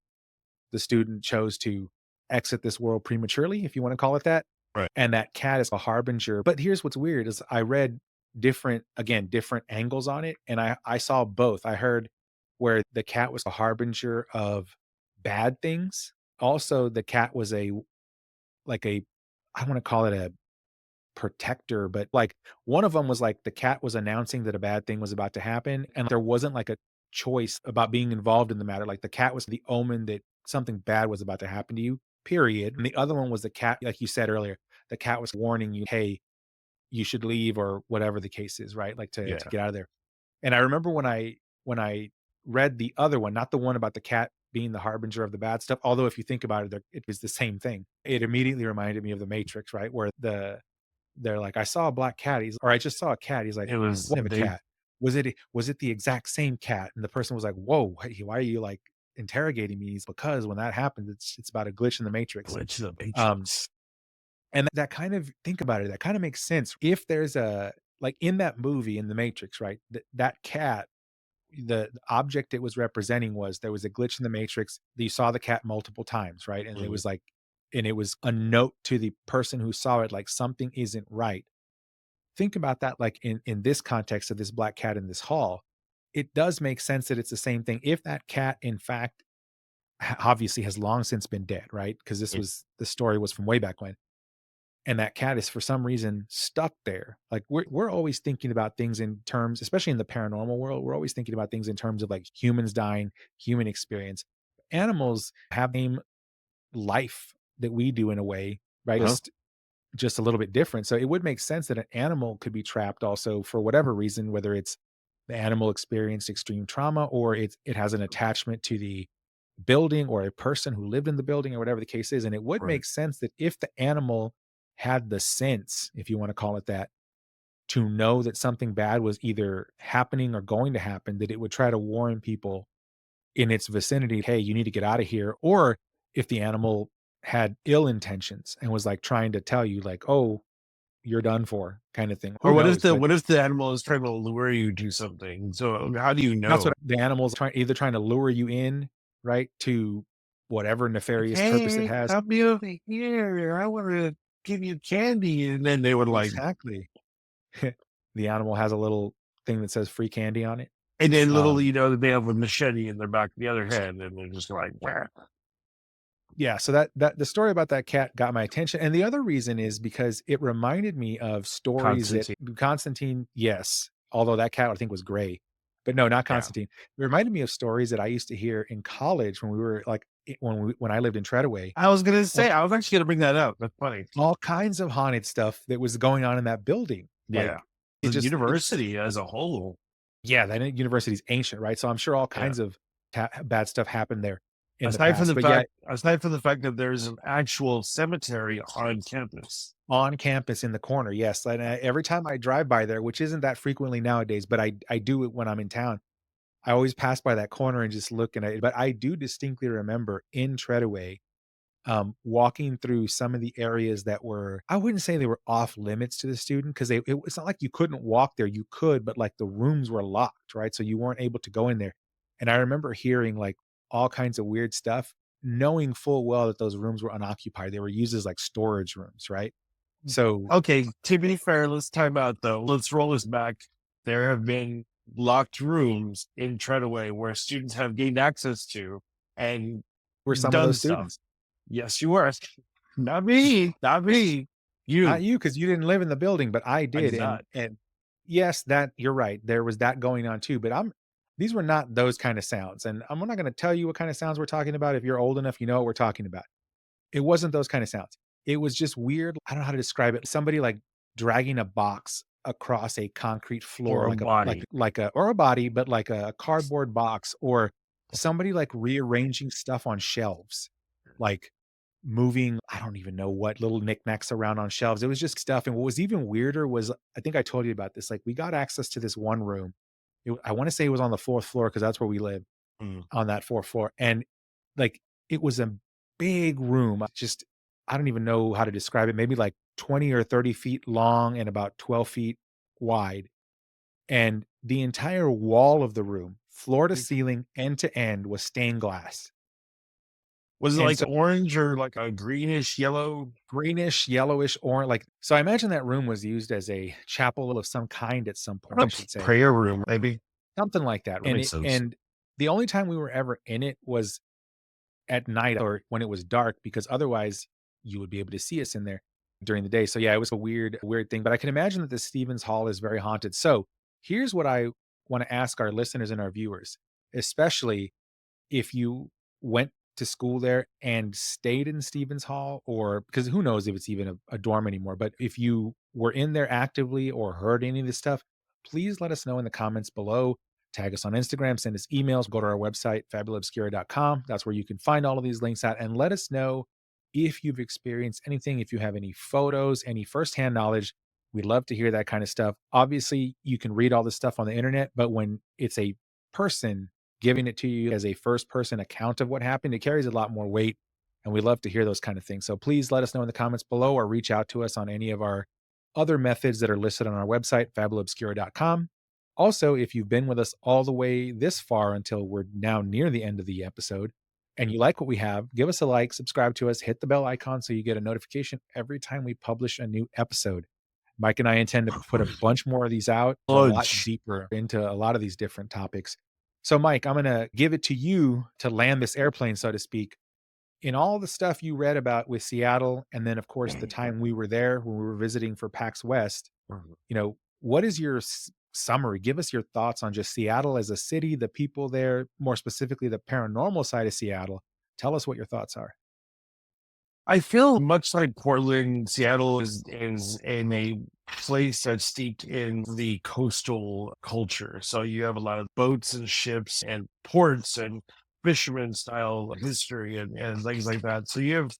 the student chose to exit this world prematurely, if you want to call it that. thing. Right. And that cat is a harbinger. But here's what's weird is I read different angles on it. And I saw both. I heard where the cat was a harbinger of bad things. Also, the cat was like a, I want to call it a protector, but, like, one of them was, like, the cat was announcing that a bad thing was about to happen, and there wasn't, like, a choice about being involved in the matter, like, the cat was the omen that something bad was about to happen to you, period, and the other one was the cat, like you said earlier, the cat was warning you, "Hey, you should leave," or whatever the case is, right? Like, to Yeah. get out of there, and I remember when I read the other one, not the one about the cat being the harbinger of the bad stuff, although if you think about it, it was the same thing. It immediately reminded me of The Matrix, right? Where they're like, "I saw a black cat." I just saw a cat." He's like, It was "What kind of a they cat? Was it the exact same cat?" And the person was like, "Whoa, hey, why are you, like, interrogating me?" He's, "Because when that happens, it's about a glitch in the matrix." glitch the Um, matrix. and that kind of think about it, that kinda makes sense. If there's a like, in that movie, in The Matrix, right, that cat, the object it was representing was there was a glitch in the matrix. You saw the cat multiple times, right? And it Mhm. was like and it was a note to the person who saw it, like, something isn't right. Think about that, like, in this context of this black cat in this hall, it does make sense that it's the same thing. If that cat, in fact, obviously has long since been dead, right? Because Yeah. the story was from way back when, and that cat is for some reason stuck there. Like, we're always thinking about things in terms, especially in the paranormal world, we're always thinking about things in terms of, like, humans dying, human experience. Animals have same life that we do in a way, right? Uh-huh. Just a little bit different. So it would make sense that an animal could be trapped also for whatever reason, whether it's the animal experienced extreme trauma or it has an attachment to the building or a person who lived in the building or whatever the case is. And it would Right. make sense that if the animal had the sense, if you want to call it that, to know that something bad was either happening or going to happen, that it would try to warn people in its vicinity, "Hey, you need to get out of here." Or if the animal had ill intentions and was, like, trying to tell you, like, "Oh, you're done for," kinda thing. Or Who knows? But what if the animal is trying to lure you to something? So how do you that's know? what the animal's trying to lure you in, right, to whatever Like, nefarious purpose it "Hey, has. come me over here. I wanna give you candy." And then they would like, Exactly. The animal has a little thing that says "free candy" on it. and then little Um, you know that they have a machete in their back of the other hand, and they're just like, "Wah." yeah, so that the story about that cat got my attention, and the other reason is because it reminded me of stories that Constantine. Constantine, yes, although that cat I think was gray, but no, not Yeah. Constantine. It reminded me of stories that I used to hear in college when we were, like, when I lived in Treadaway. I was gonna say, I was actually gonna bring that up. That's funny. All kinds of haunted stuff that was going on in that building. Yeah. Like, The it university as a whole. yeah, that university's ancient, right? So I'm sure all Yeah. kinds of bad stuff happened there in the past. But yeah, Aside from the fact that there's an actual cemetery on campus. on campus in the corner, yes. And every time I drive by there, which isn't that frequently nowadays, but I do it when I'm in town. I always pass by that corner and just look, and but I do distinctly remember in Treadaway, walking through some of the areas that were, I wouldn't say they were off limits to the student because it's not like you couldn't walk there, you could, but, like, the rooms were locked, right? So you weren't able to go in there. And I remember hearing, like, all kinds of weird stuff, knowing full well that those rooms were unoccupied. They were used as, like, storage rooms, right? So Okay, to be fair, let's time out though. Let's roll this back. There have been locked rooms in Treadaway where students have gained access to and were some of done those stuff. students. Yes, you were. Not me. Not me. Not You. you, because you didn't live in the building, but I I did, did not. yes, that you're right. There was that going on too, but these were not those kind of sounds. And I'm not going to tell you what kind of sounds we're talking about. If you're old enough, you know what we're talking about. It wasn't those kind of sounds. It was just weird. I don't know how to describe it. Somebody like dragging a box across a concrete or floor, a like body. a or a body, but like a cardboard box, or somebody like rearranging stuff on shelves, like moving, I don't even know what little knickknacks around on shelves. It was just stuff. And what was even weirder was, I think I told you about this. Like we got access to this one room. I want to say it was on the fourth floor because that's where we live, Mm. on that fourth floor. And like it was a big room. Just, I don't even know how to describe it. Maybe like 20 or 30 feet long and about 12 feet wide. And the entire wall of the room, floor to ceiling, end to end, was stained glass. Was it And like so orange or like a greenish yellow? greenish, yellowish, orange, like, so I imagine that room was used as a chapel of some kind at some point, A I should say. prayer room, maybe. Something like that. That And makes sense. the only time we were ever in it was at night or when it was dark, because otherwise you would be able to see us in there during the day. So yeah, it was a weird thing. But I can imagine that the Stevens Hall is very haunted. So here's what I want to ask our listeners and our viewers, especially if you went to school there and stayed in Stevens Hall, or because who knows if it's even a dorm anymore, but if you were in there actively or heard any of this stuff, please let us know in the comments below. Tag us on Instagram, send us emails, go to our website, fabulaobscura.com. That's where you can find all of these links at, and let us know if you've experienced anything, if you have any photos, any firsthand knowledge. We'd love to hear that kind of stuff. Obviously, you can read all this stuff on the internet, but when it's a person giving it to you as a first person account of what happened, it carries a lot more weight. And we love to hear those kind of things. So please let us know in the comments below or reach out to us on any of our other methods that are listed on our website, fabulaobscura.com. Also, if you've been with us all the way this far until we're now near the end of the episode and you like what we have, give us a like, subscribe to us, hit the bell icon so you get a notification every time we publish a new episode. Mike and I intend to put a bunch more of these out, a lot Fudge. deeper into a lot of these different topics. So, Mike, I'm going to give it to you to land this airplane, so to speak. In all the stuff you read about with Seattle, and then, of course, the time we were there when we were visiting for PAX West, what is your summary? Give us your thoughts on just Seattle as a city, the people there, more specifically, the paranormal side of Seattle. Tell us what your thoughts are. I feel much like Portland, Seattle is in a place that's steeped in the coastal culture. So you have a lot of boats and ships and ports and fisherman style history and things like that. So you have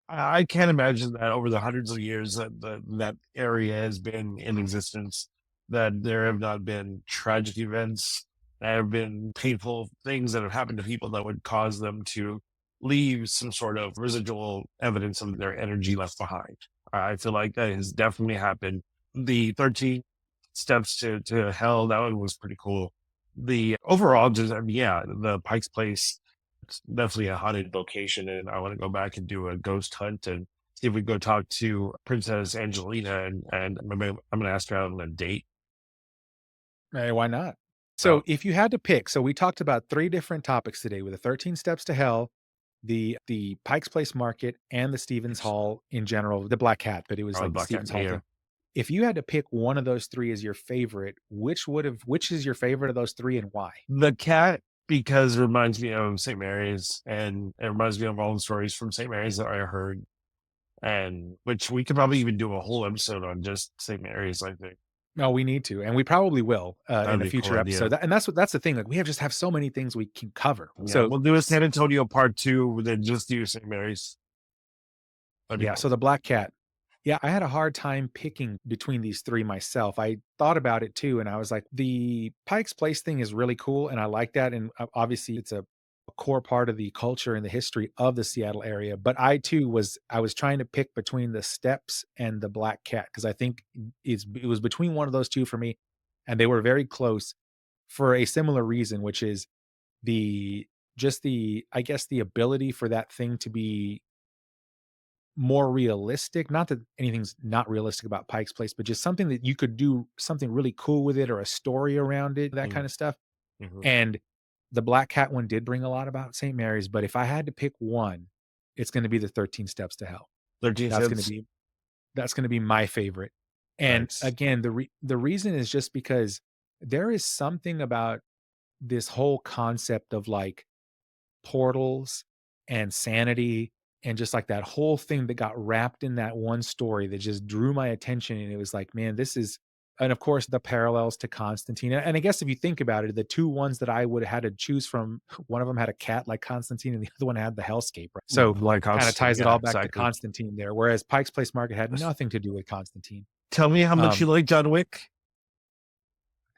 I can't imagine that over the hundreds of years that that area has been in existence, that there have not been tragic events, there have been painful things that have happened to people that would cause them to leave some sort of residual evidence of their energy left behind. I feel like that has definitely happened. The 13 steps to hell, that one was pretty cool. The overall, just I mean, yeah, the Pike's Place, it's definitely a haunted location, and I want to go back and do a ghost hunt and see if we go talk to Princess Angelina, and I'm gonna ask her out on a date. Hey, why not? So, So if you had to pick, so we talked about 3 different topics today with the 13 Steps to Hell, the Pike's Place Market, and the Stevens Hall in general, the Black Cat, but it was probably like the Black Cat. Stevens Hall Yeah, thing. If you had to pick one of those 3 as your favorite, which is your favorite of those 3 and why? the cat because it reminds me of St. Mary's, and it reminds me of all the stories from St. Mary's that I heard, and which we could probably even do a whole episode on just St. Mary's. I think No, we need to, and we probably will, that would in a be a cool future idea. episode, and that's the thing, like, we just have so many things we can cover. Yeah, So we'll do a San Antonio part two, then just do St. Mary's. That'd be yeah, cool. so the Black Cat. Yeah, I had a hard time picking between these 3 myself. I thought about it too, and I was like, the Pike's Place thing is really cool, and I like that, and obviously, it's a core part of the culture and the history of the Seattle area, but I was trying to pick between the Steps and the Black Cat because I think it was between one of those 2 for me, and they were very close for a similar reason, which is the I guess, the ability for that thing to be more realistic. Not that anything's not realistic about Pike's Place, but just something that you could do something really cool with it or a story around it, that Mhm, kind of stuff. mhm. And the Black Cat one did bring a lot about St. Mary's, but if I had to pick one, it's gonna be the 13 Steps to Hell. 13 That's gonna cents. be that's gonna be my favorite. And Nice. again, the reason is just because there is something about this whole concept of, like, portals and sanity and just, like, that whole thing that got wrapped in that one story that just drew my attention, and it was like, "Man, this is." And, of course, the parallels to Constantine, and I guess if you think about it, the 2 ones that I would've had to choose from, one of them had a cat like Constantine, and the other one had the hellscape, right? So, Like kinda constantly. ties it Yeah, all back to exactly. Constantine there, whereas Pike's Place Market had nothing to do with Constantine. Tell me how much Um, you like John Wick.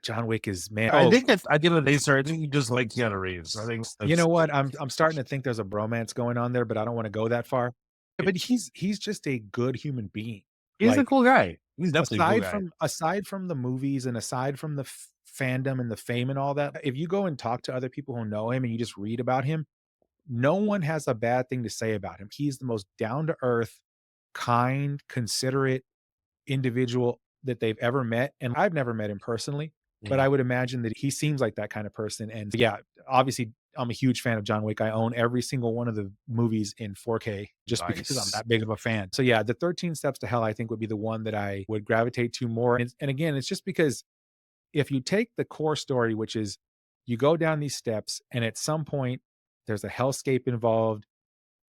John Wick is, man. I Oh, think that I give it an A star. I think you just like Keanu Reeves. I think you that's know what? I'm starting to think there's a bromance going on there, but I don't wanna go that far. But he's just a good human being. he's a Like, cool guy. He's definitely a cool guy. aside from the movies and aside from the fandom and the fame and all that, if you go and talk to other people who know him and you just read about him, no one has a bad thing to say about him. He's the most down to earth, kind, considerate individual that they've ever met, and I've never met him personally, but Yeah. I would imagine that he seems like that kind of person, and yeah, obviously, I'm a huge fan of John Wick. I own every single one of the movies in 4K just because I'm Nice. that big of a fan. So yeah, the 13 Steps to Hell, I think, would be the one that I would gravitate to more, and again, it's just because if you take the core story, which is you go down these steps, and at some point, there's a hellscape involved,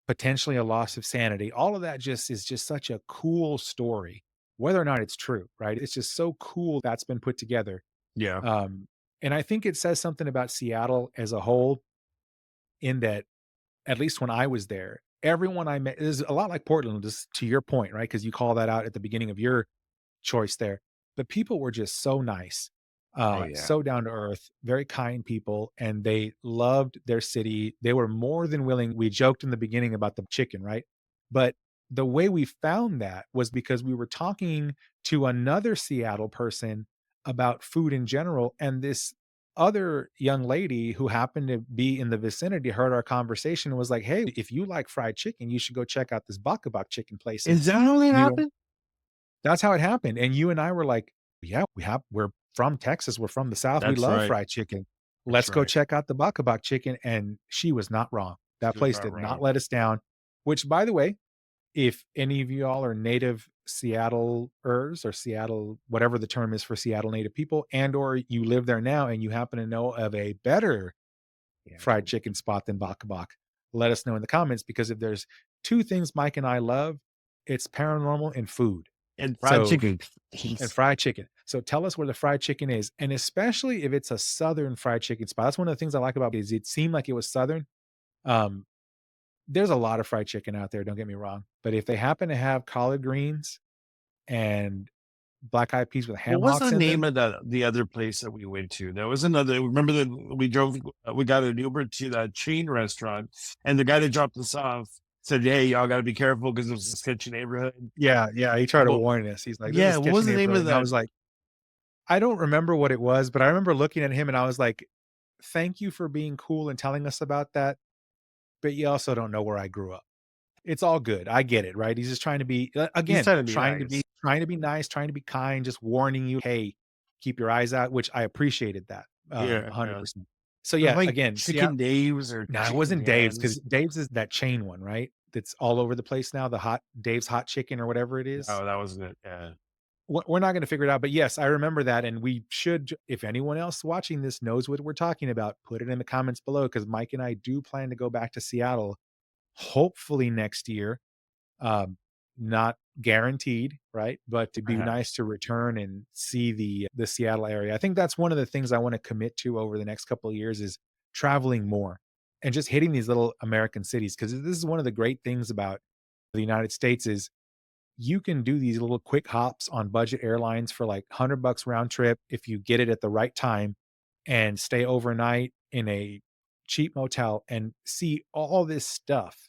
potentially a loss of sanity. All of that just is just such a cool story, whether or not it's true, right? It's just so cool that's been put together. Yeah. Um, and I think it says something about Seattle as a whole in that, at least when I was there, everyone I met is a lot like Portland, just to your point, right? Because you call that out at the beginning of your choice there. The people were just so nice, Oh yeah. so down to earth, very kind people, and they loved their city. They were more than willing. We joked in the beginning about the chicken, right? But the way we found that was because we were talking to another Seattle person about food in general, and this other young lady who happened to be in the vicinity heard our conversation and was like, "Hey, if you like fried chicken, you should go check out this Bakabak chicken place." And Is that how it you know, happened? that's how it happened, and you and I were like, "Yeah, we're from Texas, we're from the South, we That's love right. fried chicken. That's Let's go right. check out the Bakabak chicken," and she was not wrong. That She was place not did not wrong. let us down, which, by the way, if any of y'all are native Seattleers or Seattle, whatever the term is for Seattle native people, and or you live there now and you happen to know of a better Yeah. fried chicken spot than Bakabak, let us know in the comments, because if there's 2 things Mike and I love, it's paranormal and food. And fried So, chicken. and fried chicken. So tell us where the fried chicken is, and especially if it's a southern fried chicken spot. That's one of the things I like about it is it seemed like it was southern. Um, there's a lot of fried chicken out there, don't get me wrong, but if they happen to have collard greens and black eyed peas with What ham was the hocks in name them. of the other place that we went to? There was another. Remember that we drove, we got an Uber to that chain restaurant, and the guy that dropped us off said, "Hey, y'all got to be careful because it was a sketchy neighborhood." Yeah, yeah, he tried to Well, warn us. He's like, "This is a yeah. What sketchy was the name neighborhood," of and I that? was like, I don't remember what it was, but I remember looking at him and I was like, "Thank you for being cool and telling us about that, but you also don't know where I grew up." It's all good. I get it, right? He's just trying to be, He's again, trying to be nice. trying to be nice, trying to be kind, just warning you, "Hey, keep your eyes out," which I appreciated that, Yeah, yeah. 100%. So, It was yeah, like again, see out. Chicken Dave's or No, it Chicken wasn't Dave's, because Dan's. Dave's is that chain one, right? That's all over the place now, the hot Dave's Hot Chicken or whatever it is. No, that wasn't it. Yeah. We're not gonna figure it out, but yes, I remember that, and we should, if anyone else watching this knows what we're talking about, put it in the comments below, because Mike and I do plan to go back to Seattle, hopefully next year. Um, Not guaranteed, right? But it'd be Uh-huh. nice to return and see the Seattle area. I think that's one of the things I wanna commit to over the next couple of years is traveling more and just hitting these little American cities, because this is one of the great things about the United States is you can do these little quick hops on budget airlines for like $100 round trip if you get it at the right time and stay overnight in a cheap motel and see all this stuff,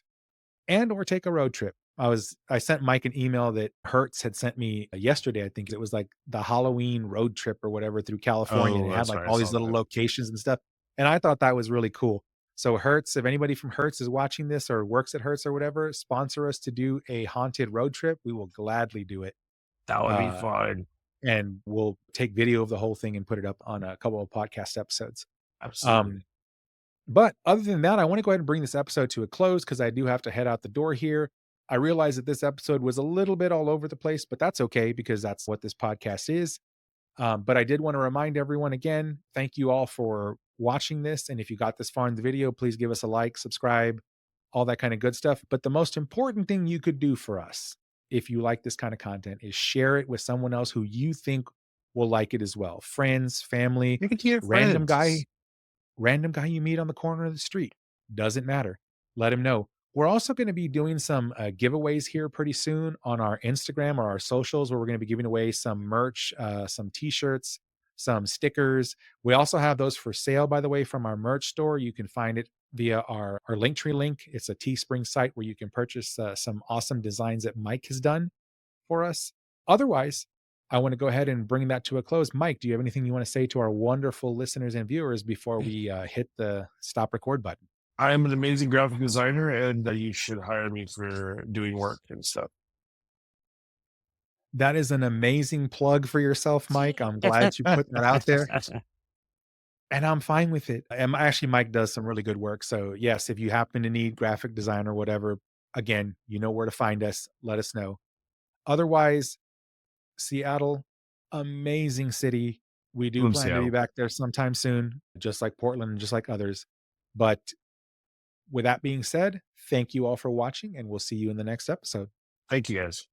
and or take a road trip. I sent Mike an email that Hertz had sent me yesterday. I think it was like the Halloween road trip or whatever through California, and Oh, it had that's like right. I all these saw little that. locations and stuff. And I thought that was really cool. So Hertz, if anybody from Hertz is watching this or works at Hertz or whatever, sponsor us to do a haunted road trip. We will gladly do it. That would be Uh, fun. and we'll take video of the whole thing and put it up on a couple of podcast episodes. Absolutely. Um, but other than that, I want to go ahead and bring this episode to a close because I do have to head out the door here. I realize that this episode was a little bit all over the place, but that's okay because that's what this podcast is. But I did want to remind everyone again, thank you all for watching this. And if you got this far in the video, please give us a like, subscribe, all that kind of good stuff. But the most important thing you could do for us, if you like this kind of content, is share it with someone else who you think will like it as well. Friends, family, Give it to your random guy, friends. you meet on the corner of the street. Doesn't matter. Let him know. We're also going to be doing some giveaways here pretty soon on our Instagram or our socials, where we're going to be giving away some merch, some t-shirts, some stickers. We also have those for sale, by the way, from our merch store. You can find it via our Linktree link. It's a Teespring site where you can purchase some awesome designs that Mike has done for us. Otherwise, I want to go ahead and bring that to a close. Mike, do you have anything you want to say to our wonderful listeners and viewers before we hit the stop record button? I am an amazing graphic designer, and you should hire me for doing work and stuff. That is an amazing plug for yourself, Mike. I'm glad you put that out there, and I'm fine with it. Actually, Mike does some really good work. So, yes, if you happen to need graphic design or whatever, again, you know where to find us. Let us know. Otherwise, Seattle, amazing city. We do From plan to be Seattle. back there sometime soon, just like Portland and just like others. But with that being said, thank you all for watching, and we'll see you in the next episode. Thank you guys.